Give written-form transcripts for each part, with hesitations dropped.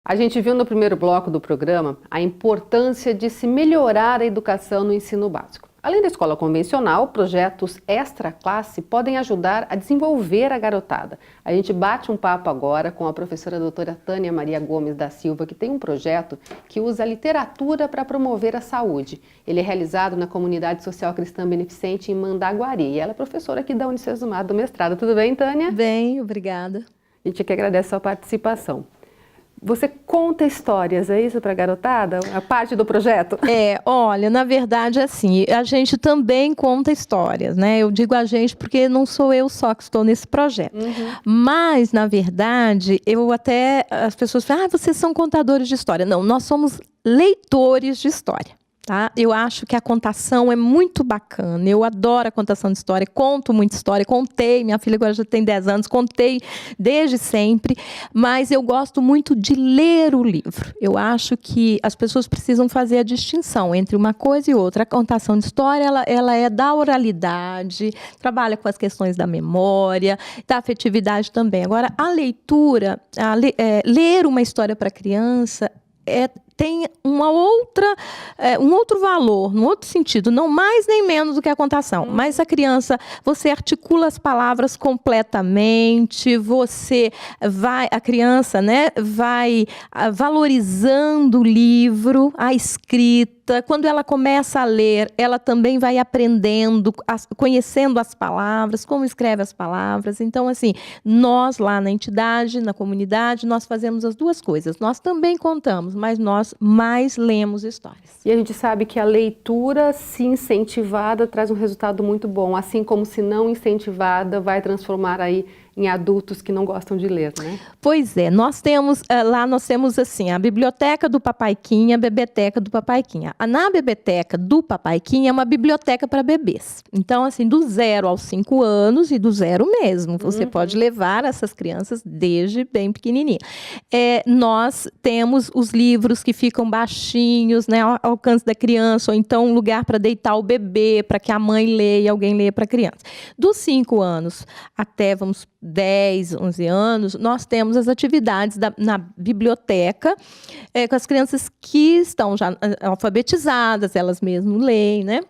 A gente viu no primeiro bloco do programa a importância de se melhorar a educação no ensino básico. Além da escola convencional, projetos extra-classe podem ajudar a desenvolver a garotada. A gente bate um papo agora com a professora doutora Tânia Maria Gomes da Silva, que tem um projeto que usa a literatura para promover a saúde. Ele é realizado na Comunidade Social Cristã Beneficente em Mandaguari. E ela é professora aqui da Unicesumar do mestrado. Tudo bem, Tânia? Bem, obrigada. A gente que agradece a sua participação. Você conta histórias, é isso, para a garotada? A parte do projeto? Olha, na verdade, assim, a gente também conta histórias, né? Eu digo a gente porque não sou eu só que estou nesse projeto. Mas, na verdade, as pessoas falam, vocês são contadores de história. Não, nós somos leitores de história. Tá? Eu acho que a contação é muito bacana, eu adoro a contação de história, conto muita história, contei, minha filha agora já tem 10 anos, contei desde sempre, mas eu gosto muito de ler o livro. Eu acho que as pessoas precisam fazer a distinção entre uma coisa e outra. A contação de história, ela é da oralidade, trabalha com as questões da memória, da afetividade também. Agora, a leitura, ler uma história para criança tem um outro valor, um outro sentido, não mais nem menos do que a contação. Mas a criança, você articula as palavras completamente, a criança, né, vai valorizando o livro, a escrita. Quando ela começa a ler, ela também vai aprendendo, conhecendo as palavras, como escreve as palavras. Então, assim, nós lá na entidade, na comunidade, nós fazemos as duas coisas. Nós também contamos, mas nós mais lemos histórias. E a gente sabe que a leitura, se incentivada, traz um resultado muito bom, assim como se não incentivada, vai transformar aí em adultos que não gostam de ler, né? Pois é, nós temos assim, a biblioteca do Papaiquinha, a bebeteca do Papaiquinha. Na bebeteca do Papaiquinha é uma biblioteca para bebês. Então, assim, do 0 aos 5 anos e do 0 mesmo. Você pode levar essas crianças desde bem pequenininha. Nós temos os livros que ficam baixinhos, né, ao alcance da criança, ou então um lugar para deitar o bebê, para que a mãe leia e alguém leia para a criança. Dos 5 anos até, 10, 11 anos, nós temos as atividades na biblioteca com as crianças que estão já alfabetizadas, elas mesmas leem, né?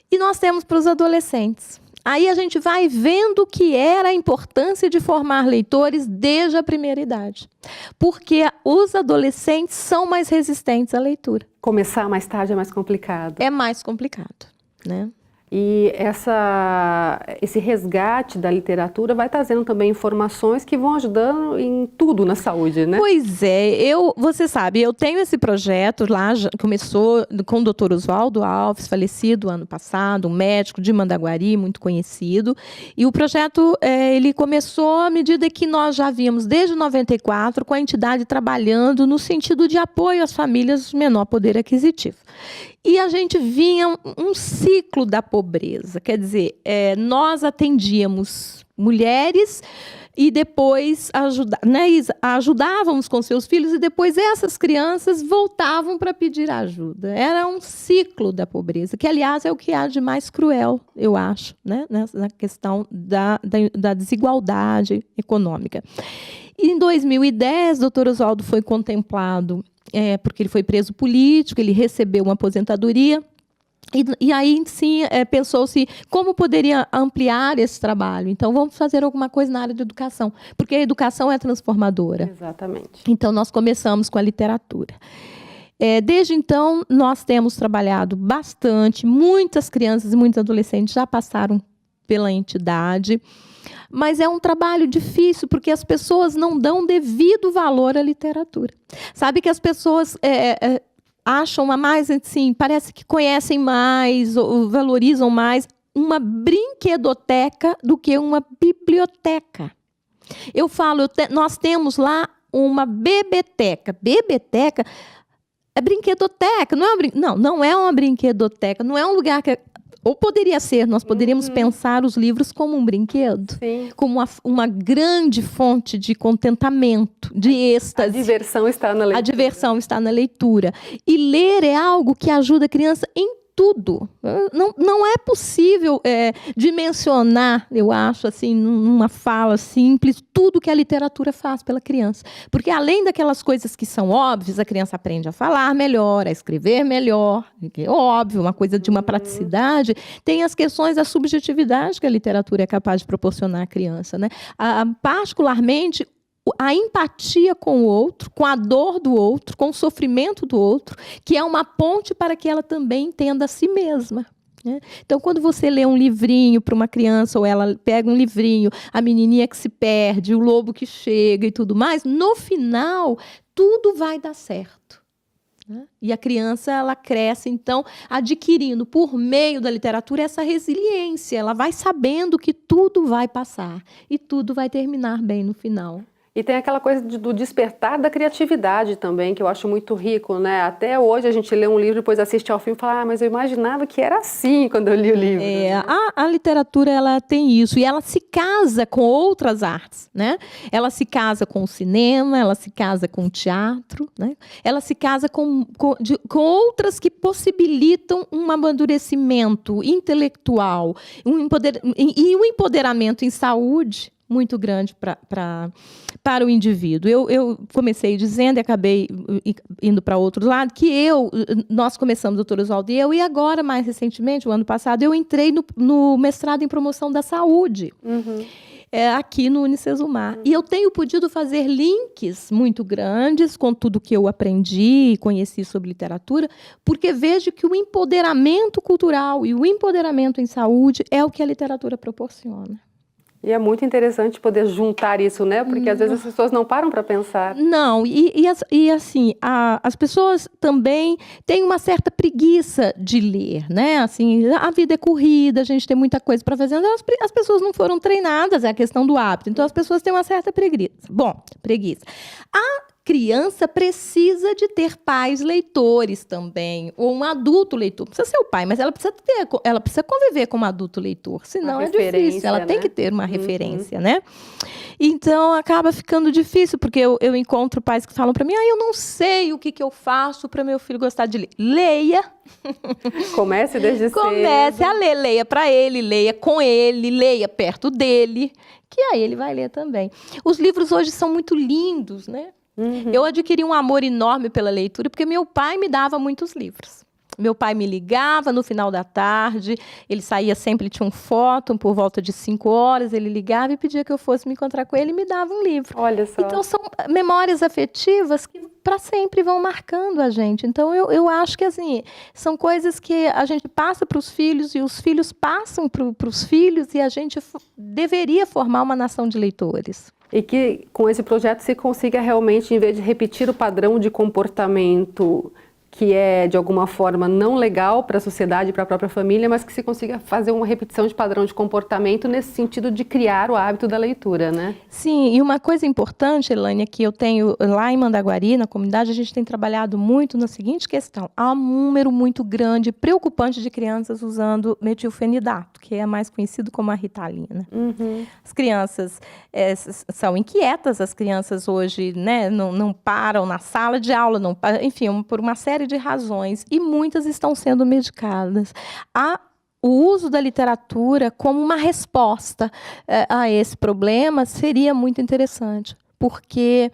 E nós temos para os adolescentes. Aí a gente vai vendo o que era a importância de formar leitores desde a primeira idade. Porque os adolescentes são mais resistentes à leitura. Começar mais tarde é mais complicado. É mais complicado, né? E esse resgate da literatura vai trazendo também informações que vão ajudando em tudo na saúde, né? Pois é, você sabe, eu tenho esse projeto lá, começou com o Dr. Oswaldo Alves, falecido ano passado, um médico de Mandaguari, muito conhecido, e o projeto ele começou à medida que nós já víamos desde 94 com a entidade trabalhando no sentido de apoio às famílias de menor poder aquisitivo. E a gente vinha um ciclo da pobreza, quer dizer, nós atendíamos mulheres e depois ajudávamos com seus filhos e depois essas crianças voltavam para pedir ajuda. Era um ciclo da pobreza, que aliás é o que há de mais cruel, eu acho, né? Na questão da desigualdade econômica. E em 2010, o Dr. Oswaldo foi contemplado porque ele foi preso político, ele recebeu uma aposentadoria, e aí sim pensou-se como poderia ampliar esse trabalho. Então vamos fazer alguma coisa na área de educação, porque a educação é transformadora. Exatamente. Então nós começamos com a literatura. Desde então nós temos trabalhado bastante, muitas crianças e muitos adolescentes já passaram pela entidade. Mas é um trabalho difícil, porque as pessoas não dão devido valor à literatura. Sabe que as pessoas acham a mais, assim, parece que conhecem mais, ou valorizam mais uma brinquedoteca do que uma biblioteca. Eu falo, nós temos lá uma bebeteca. Bebeteca é brinquedoteca, não é uma brinquedoteca, não é um lugar que... Ou poderia ser, nós poderíamos pensar os livros como um brinquedo, como uma grande fonte de contentamento, de êxtase. A diversão está na leitura. A diversão está na leitura. E ler é algo que ajuda a criança em tudo. Não é possível dimensionar, eu acho, assim, numa fala simples, tudo que a literatura faz pela criança. Porque, além daquelas coisas que são óbvias, a criança aprende a falar melhor, a escrever melhor, que é óbvio, uma coisa de uma praticidade, tem as questões da subjetividade que a literatura é capaz de proporcionar à criança, né? Particularmente, a empatia com o outro, com a dor do outro, com o sofrimento do outro, que é uma ponte para que ela também entenda a si mesma. Né? Então, quando você lê um livrinho para uma criança, ou ela pega um livrinho, a menininha que se perde, o lobo que chega e tudo mais, no final, tudo vai dar certo. Né? E a criança, ela cresce, então, adquirindo, por meio da literatura, essa resiliência. Ela vai sabendo que tudo vai passar e tudo vai terminar bem no final. E tem aquela coisa do despertar da criatividade também, que eu acho muito rico, né? Até hoje a gente lê um livro, depois assiste ao filme e fala, mas eu imaginava que era assim quando eu li o livro. A literatura, ela tem isso, e ela se casa com outras artes, né? Ela se casa com o cinema, ela se casa com o teatro, né? Ela se casa com outras que possibilitam um amadurecimento intelectual e um empoderamento em saúde muito grande para o indivíduo. Eu comecei dizendo e acabei indo para outro lado, que nós começamos, doutor Oswaldo e eu, e agora, mais recentemente, o ano passado, eu entrei no mestrado em promoção da saúde. Aqui no Unicesumar. E eu tenho podido fazer links muito grandes com tudo que eu aprendi e conheci sobre literatura, porque vejo que o empoderamento cultural e o empoderamento em saúde é o que a literatura proporciona. E é muito interessante poder juntar isso, né? Porque às vezes as pessoas não param para pensar. Não, e assim, as pessoas também têm uma certa preguiça de ler, né? Assim, a vida é corrida, a gente tem muita coisa para fazer, então as pessoas não foram treinadas, é a questão do hábito. Então as pessoas têm uma certa preguiça. Preguiça. A criança precisa de ter pais leitores também, ou um adulto leitor. Não precisa ser o pai, mas ela precisa conviver com um adulto leitor, senão é difícil. Ela tem que ter uma referência, né? Então, acaba ficando difícil, porque eu encontro pais que falam para mim, eu não sei o que eu faço para meu filho gostar de ler. Leia. Comece desde cedo. Comece a ler, leia para ele, leia com ele, leia perto dele, que aí ele vai ler também. Os livros hoje são muito lindos, né? Eu adquiri um amor enorme pela leitura, porque meu pai me dava muitos livros. Meu pai me ligava no final da tarde, ele saía sempre, ele tinha um fóton por volta de 5 horas, ele ligava e pedia que eu fosse me encontrar com ele e me dava um livro. Olha só. Então, são memórias afetivas que para sempre vão marcando a gente. Então, eu acho que assim, são coisas que a gente passa para os filhos e os filhos passam para os filhos, e a gente deveria formar uma nação de leitores. E que com esse projeto se consiga realmente, em vez de repetir o padrão de comportamento que é, de alguma forma, não legal para a sociedade e para a própria família, mas que se consiga fazer uma repetição de padrão de comportamento nesse sentido de criar o hábito da leitura, né? Sim, e uma coisa importante, Elaine, que eu tenho lá em Mandaguari, na comunidade, a gente tem trabalhado muito na seguinte questão. Há um número muito grande, preocupante, de crianças usando metilfenidato, que é mais conhecido como a Ritalina. As crianças são inquietas, as crianças hoje, né, não param na sala de aula, enfim, por uma série de razões, e muitas estão sendo medicadas. O uso da literatura como uma resposta a esse problema seria muito interessante, porque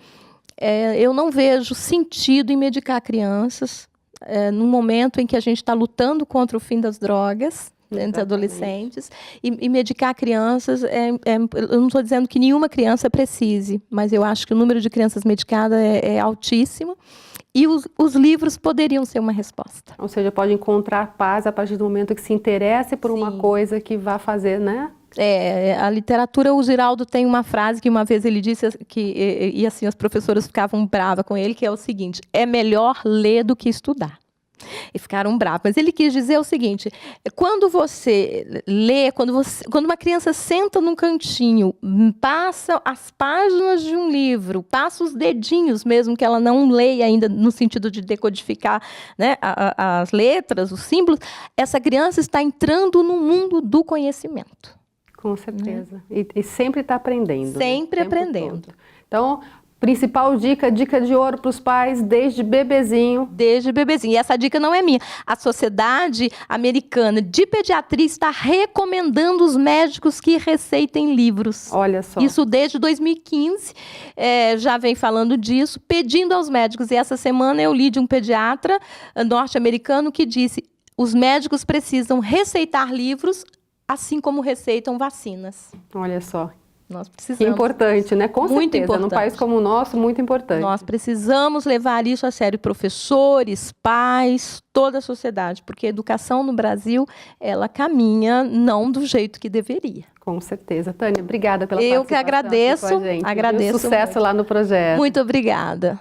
eu não vejo sentido em medicar crianças no momento em que a gente está lutando contra o fim das drogas entre adolescentes, e medicar crianças, eu não estou dizendo que nenhuma criança precise, mas eu acho que o número de crianças medicadas é altíssimo. E os livros poderiam ser uma resposta. Ou seja, pode encontrar paz a partir do momento que se interesse por uma coisa que vá fazer, né? A literatura, o Giraldo tem uma frase que uma vez ele disse, e assim as professoras ficavam bravas com ele, que é o seguinte: é melhor ler do que estudar. E ficaram bravos. Mas ele quis dizer o seguinte: quando você lê, quando uma criança senta num cantinho, passa as páginas de um livro, passa os dedinhos, mesmo que ela não leia ainda no sentido de decodificar, né, as letras, os símbolos, essa criança está entrando no mundo do conhecimento. Com certeza. E sempre está aprendendo. Sempre aprendendo. Todo. Então, Principal dica, dica de ouro para os pais desde bebezinho. Desde bebezinho. E essa dica não é minha. A Sociedade Americana de Pediatria está recomendando os médicos que receitem livros. Olha só. Isso desde 2015, já vem falando disso, pedindo aos médicos. E essa semana eu li de um pediatra norte-americano que disse: os médicos precisam receitar livros, assim como receitam vacinas. Olha só. Nós precisamos. Que importante, né? Com muito certeza, importante. num país como o nosso, muito importante. Nós precisamos levar isso a sério, professores, pais, toda a sociedade, porque a educação no Brasil, ela caminha não do jeito que deveria. Com certeza. Tânia, obrigada pela participação. Eu que agradeço, aqui com a gente. agradeço. Sucesso muito. lá no projeto. Muito obrigada.